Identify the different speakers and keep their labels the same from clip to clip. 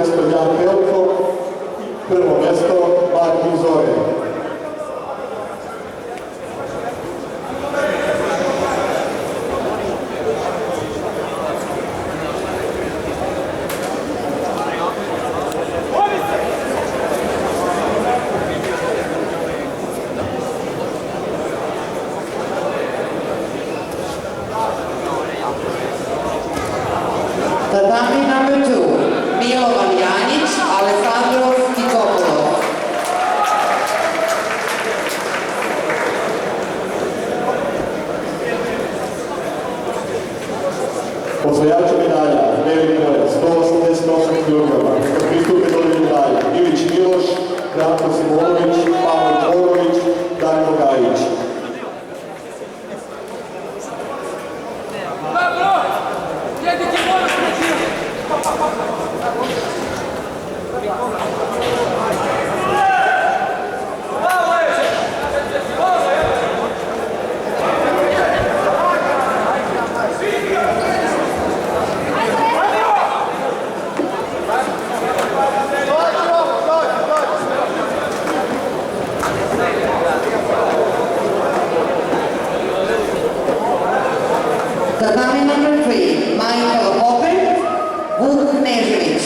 Speaker 1: mesto Jan Pelko, prvo mesto Martin Zore.
Speaker 2: Tatami number 2, Milo Valjanić, Alessandro Stikopoulos.
Speaker 1: Osvajači medalja, Velik Moje, 188 kg. Neka pristupe dodjeli medalje Ilić Miloš, Branko Simonović, Pavle Tvorović, Darko Gajić.
Speaker 2: Tatami number 3, Michael Hopper, Vuk Knežević.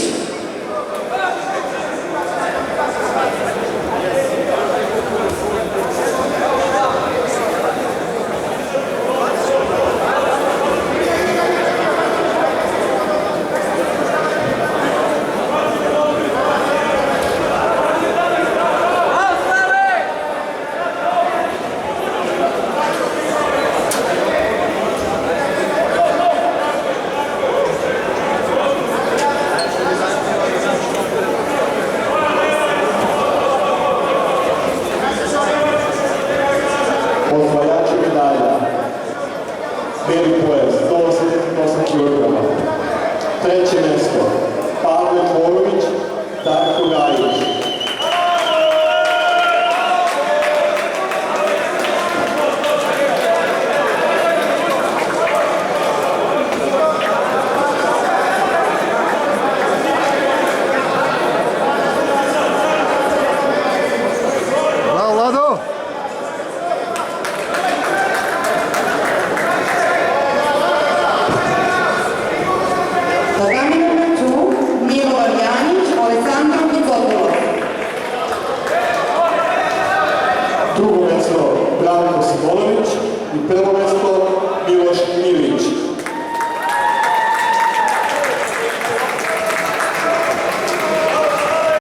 Speaker 1: Osvajači medalja, Velik Moje, 188 kg. Treće mesto, Pavle Tvorović,